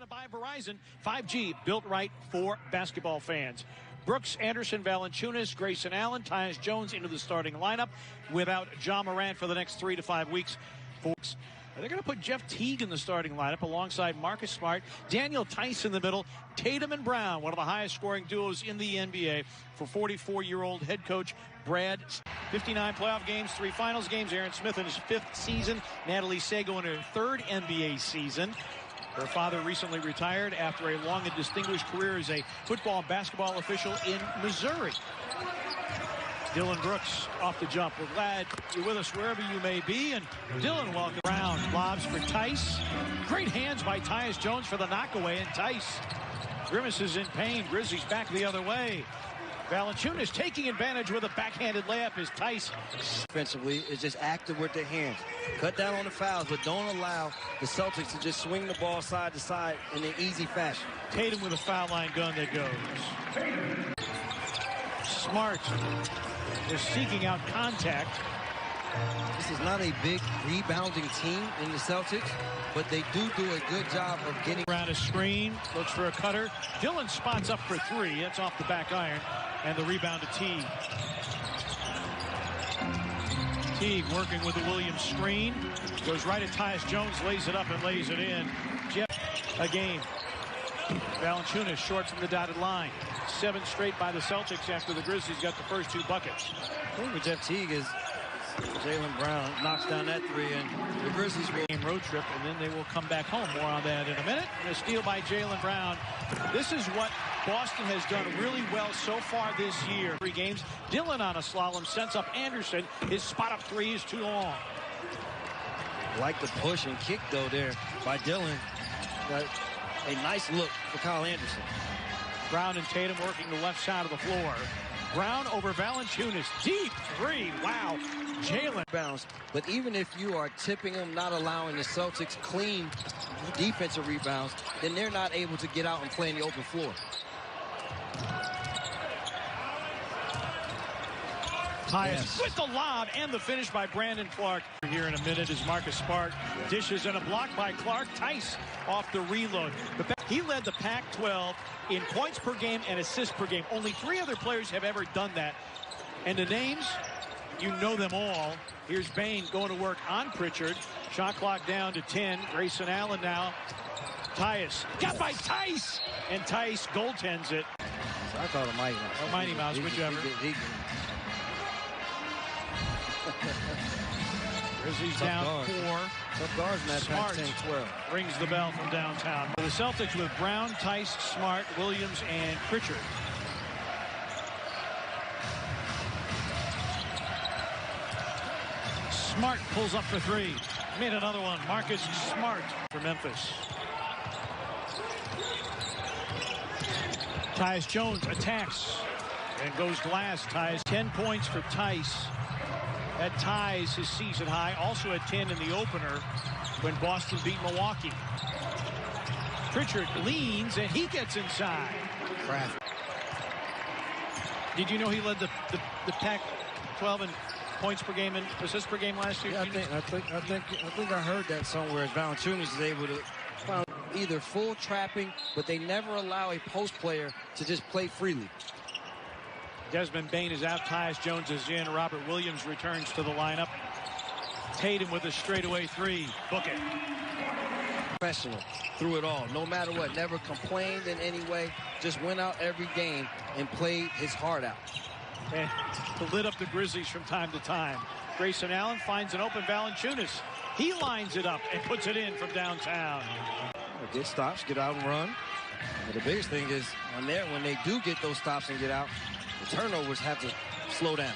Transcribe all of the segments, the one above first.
by Verizon. 5G, built right for basketball fans. Brooks, Anderson, Valanciunas, Grayson Allen, Tyus Jones into the starting lineup without Ja Morant for the next 3 to 5 weeks. They're going to put Jeff Teague in the starting lineup alongside Marcus Smart, Daniel Tice in the middle, Tatum and Brown, one of the highest scoring duos in the NBA for 44-year-old head coach Brad. 59 playoff games, 3 finals games. Aaron Smith in his 5th season. Natalie Sago in her 3rd NBA season. Her father recently retired after a long and distinguished career as a football and basketball official in Missouri. Dylan Brooks off the jump. We're glad you're with us wherever you may be. And Dylan, welcome. Brown lobs for Tice. Great hands by Tyus Jones for the knockaway. And Tice grimaces in pain. Grizzlies back the other way. Valanciunas taking advantage with a backhanded layup as Tice. Defensively is just active with their hands. Cut down on the fouls, but don't allow the Celtics to just swing the ball side to side in an easy fashion. Tatum with a foul line gun that goes. Smart is seeking out contact. This is not a big rebounding team in the Celtics, but they do a good job of getting around a screen, looks for a cutter. Dylan spots up for 3. That's off the back iron, and the rebound to Teague. Teague working with the Williams screen, goes right at Tyus Jones, lays it up and lays it in. Jeff, a game. Valanciunas short from the dotted line. 7 straight by the Celtics after the Grizzlies got the first 2 buckets. I think with Jeff Teague is Jaylen Brown knocks down that 3, and the Grizzlies will road trip, and then they will come back home. More on that in a minute. And a steal by Jaylen Brown. This is what Boston has done really well so far this year. 3 games. Dylan on a slalom sends up Anderson. His spot up 3 is too long. Like the push and kick though there by Dylan. A nice look for Kyle Anderson. Brown and Tatum working the left side of the floor. Brown over Valanciunas. Deep 3. Wow. Jaylen bounce. But even if you are tipping them, not allowing the Celtics clean defensive rebounds, then they're not able to get out and play in the open floor. Tyus with the lob and the finish by Brandon Clark. Here in a minute is Marcus Smart. Dishes and a block by Clark. Tice off the reload. He led the Pac-12 in points per game and assists per game. Only 3 other players have ever done that. And the names, you know them all. Here's Bain going to work on Pritchard. Shot clock down to 10. Grayson Allen now. Tyus got by Tice. And Tice goaltends it. I call it Mighty Mouse. Or Mighty Mouse, whichever. Grizzlies down 4. Tough guards in that Smart 10-12. rings the bell from downtown. The Celtics with Brown, Tice, Smart, Williams, and Pritchard. Smart pulls up for 3. Made another one. Marcus Smart for Memphis. Tyus Jones attacks and goes glass. Tyus 10 points for Tice. That ties his season high. Also at 10 in the opener when Boston beat Milwaukee. Pritchard leans and he gets inside. Craft. Did you know he led the Pac-12 in points per game and assists per game last year? Yeah, I think I heard that somewhere. Valanciunas is able to find either full trapping, but they never allow a post player to just play freely. Desmond Bain is out. Tyus Jones is in. Robert Williams returns to the lineup. Tatum with a straightaway 3. Book it. Professional through it all. No matter what. Never complained in any way. Just went out every game and played his heart out. And lit up the Grizzlies from time to time. Grayson Allen finds an open Valanciunas. He lines it up and puts it in from downtown. Get stops, get out and run. But the biggest thing is when they do get those stops and get out, the turnovers have to slow down.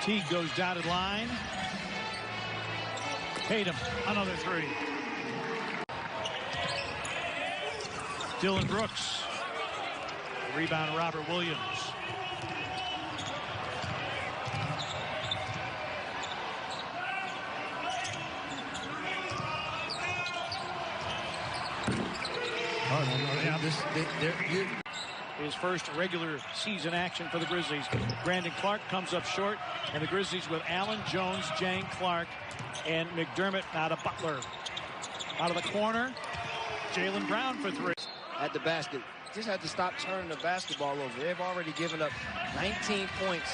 Teague goes dotted line. Tatum, another 3. Dylan Brooks. Rebound, Robert Williams. His first regular season action for the Grizzlies. Brandon Clark comes up short, and the Grizzlies with Allen, Jones, Jang, Clark, and McDermott out of Butler. Out of the corner, Jaylen Brown for three. At the basket. Just had to stop turning the basketball over. They've already given up 19 points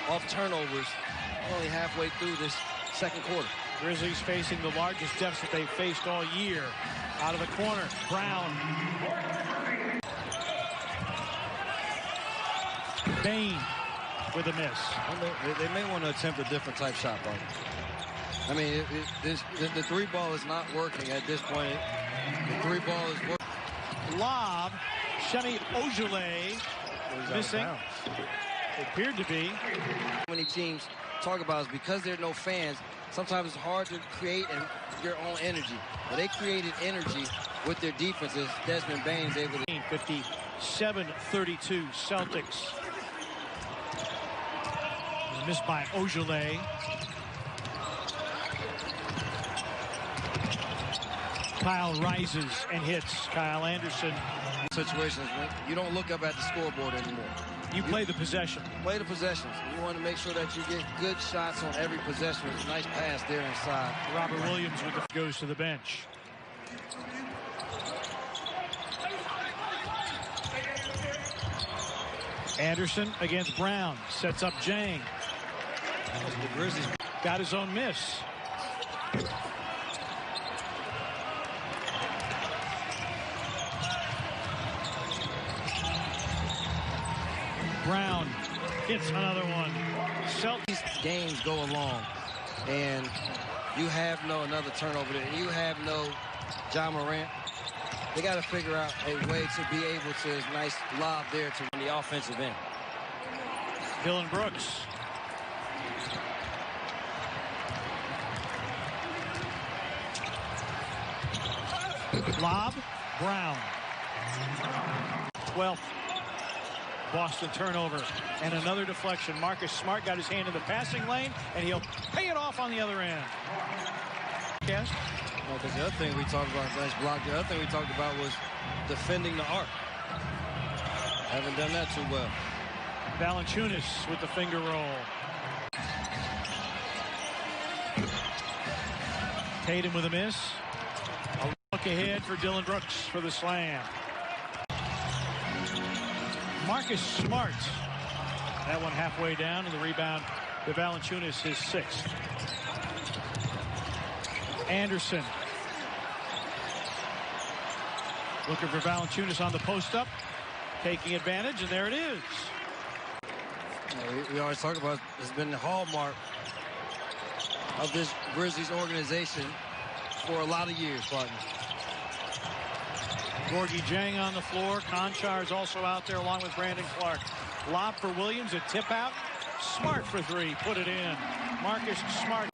off turnovers only halfway through this second quarter. Grizzlies facing the largest deficit they've faced all year. Out of the corner, Brown. Bain with a miss. They may want to attempt a different type shot, bro. I mean, the three ball is not working at this point. The three ball is working. Lob, Shemi Ojale missing. It appeared to be. Many teams talk about is because there are no fans, sometimes it's hard to create your own energy. But they created energy with their defenses. Desmond Bain's able to. 57-32 Celtics. Missed by Ojale. Kyle rises and hits. Kyle Anderson. Situations, you don't look up at the scoreboard anymore. You play the possession. Play the possessions. You want to make sure that you get good shots on every possession. It's a nice pass there inside. Robert Williams with the goes to the bench. Anderson against Brown. Sets up Jang. The Grizzlies got his own miss. Brown hits another one. Celtics games go along, and you have another turnover there. You have no Ja Morant. They got to figure out a way to be able to nice lob there to the offensive end. Dillon Brooks. Lob, Brown. 12th Boston turnover. And another deflection. Marcus Smart got his hand in the passing lane, and he'll pay it off on the other end. Yes? Well, because the other thing we talked about, nice block, the other thing we talked about was defending the arc. Haven't done that too well. Valanciunas with the finger roll. Tatum with a miss. A look ahead for Dillon Brooks for the slam. Marcus Smart. That one halfway down, and the rebound to Valanciunas, his sixth. Anderson. Looking for Valanciunas on the post-up. Taking advantage, and there it is. We always talk about it's been the hallmark of this Grizzlies organization for a lot of years, partner. Gorgie Jang on the floor. Konchar's also out there along with Brandon Clark. Lob for Williams, a tip out. Smart for three, put it in. Marcus Smart.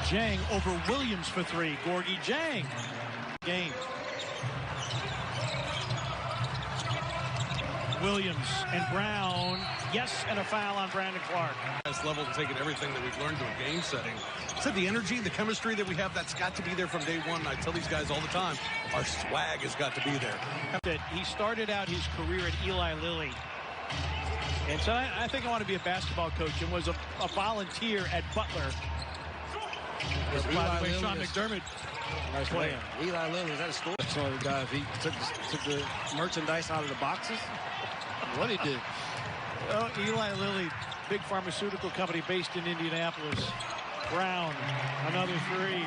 Jang over Williams for three. Gorgie Jang. Game. Williams and Brown. Yes, and a foul on Brandon Clark. Highest level, taking everything that we've learned to a game setting. So the energy, the chemistry that we have, that's got to be there from day one. I tell these guys all the time, our swag has got to be there. He started out his career at Eli Lilly. And so I think I want to be a basketball coach, and was a volunteer at Butler. By the way, Sean McDermott. Nice play. Eli Lilly, is that a score? Some of the guys, he took the merchandise out of the boxes. What he did. Oh, Eli Lilly, big pharmaceutical company based in Indianapolis. Brown, another three.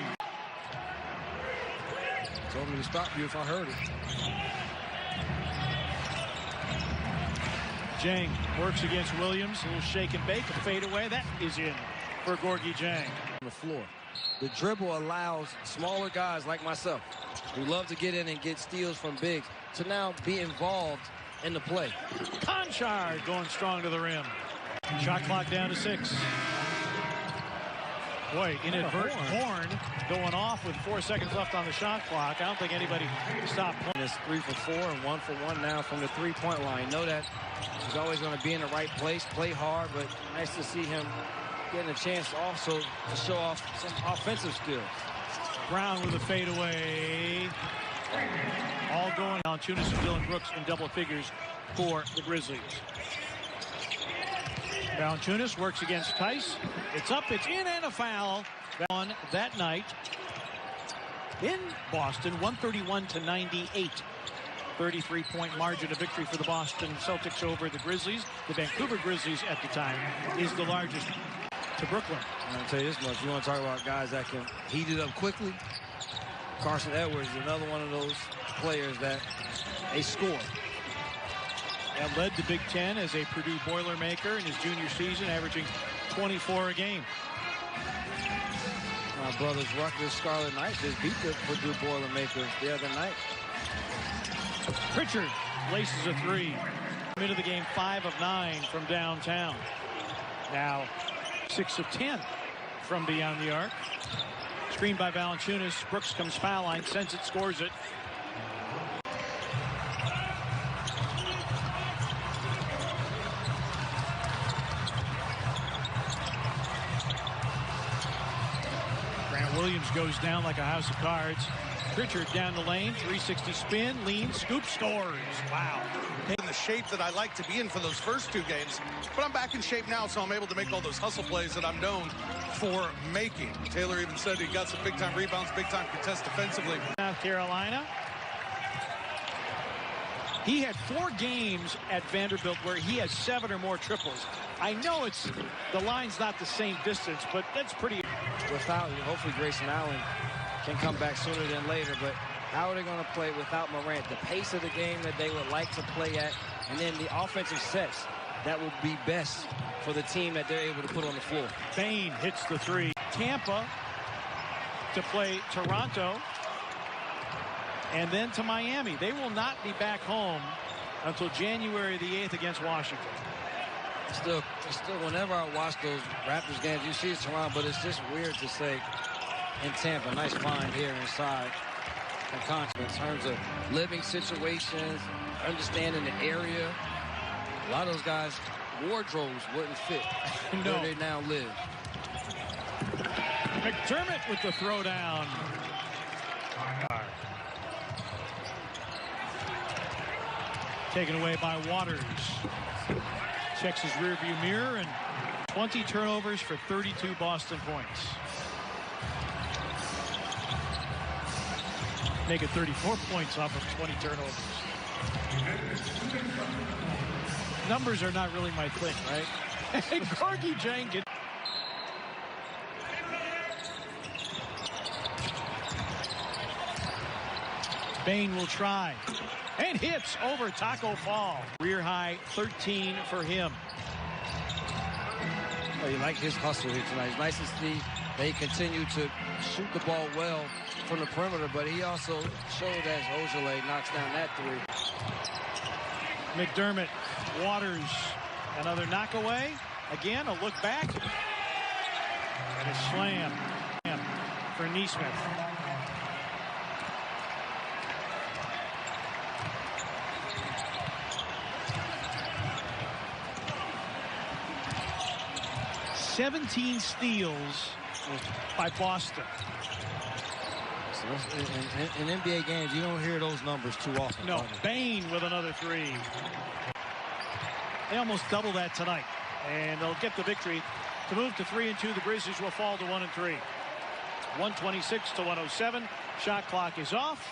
Told me to stop you if I heard it. Jang works against Williams. A little shake and bake, a fade away. That is in for Gorgie Jang. On the floor. The dribble allows smaller guys like myself, who love to get in and get steals from bigs, to now be involved in the play. Konchar going strong to the rim. Shot clock down to 6. Boy, inadvertent horn going off with 4 seconds left on the shot clock. I don't think anybody stopped playing. It's 3 for 4 and 1 for 1 now from the three-point line. Know that he's always going to be in the right place, play hard, but nice to see him getting a chance also to show off some offensive skills. Brown with a fadeaway. All going on. Valanciunas and Dillon Brooks in double figures for the Grizzlies. Valanciunas works against Tice. It's up, it's in, and a foul on that night in Boston, 131-98. 33-point margin of victory for the Boston Celtics over the Grizzlies. The Vancouver Grizzlies at the time is the largest to Brooklyn. I'm going to tell you this much. You want to talk about guys that can heat it up quickly? Carson Edwards is another one of those players that they score. And led the Big Ten as a Purdue Boilermaker in his junior season, averaging 24 a game. My brother's Rutgers Scarlet Knights just beat the Purdue Boilermakers the other night. Pritchard laces a three. Into the game, 5 of 9 from downtown. Now 6 of 10 from beyond the arc. Screened by Valanciunas. Brooks comes foul line, sends it, scores it. Grant Williams goes down like a house of cards. Pritchard down the lane, 360 spin, lean, scoop, scores. Wow. In the shape that I like to be in for those first 2 games, but I'm back in shape now, so I'm able to make all those hustle plays that I'm known for making. Taylor even said he got some big-time rebounds, big-time contest defensively. South Carolina. He had 4 games at Vanderbilt where he has 7 or more triples. I know the line's not the same distance, but that's pretty. Without, hopefully Grayson Allen can come back sooner than later, but how are they going to play without Morant? The pace of the game that they would like to play at, and then the offensive sets that would be best for the team that they're able to put on the floor. Bain hits the 3. Tampa to play Toronto, and then to Miami. They will not be back home until January the 8th against Washington. Still, whenever I watch those Raptors games, you see it's Toronto, but it's just weird to say in Tampa. Nice find here inside. In terms of living situations, understanding the area. A lot of those guys' wardrobes wouldn't fit No. where they now live. McDermott with the throwdown. Taken away by Waters. Checks his rearview mirror, and 20 turnovers for 32 Boston points. Make it 34 points off of 20 turnovers. Numbers are not really my thing, right? Corky Jenkins. Bain will try. And hits over Taco Fall. Career high 13 for him. Oh, you like his hustle here tonight. It's nice to see they continue to shoot the ball well from the perimeter, but he also showed as Ojale knocks down that 3. McDermott, Waters, another knockaway. Again, a look back. And a slam for Nesmith. "17 steals by Boston." In NBA games, you don't hear those numbers too often. No, Bain with another 3. They almost double that tonight, and they'll get the victory to move to 3-2. The Grizzlies will fall to 1-3. 126-107. Shot clock is off,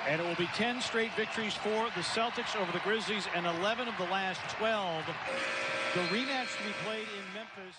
and it will be 10 straight victories for the Celtics over the Grizzlies, and 11 of the last 12. The rematch to be played in Memphis.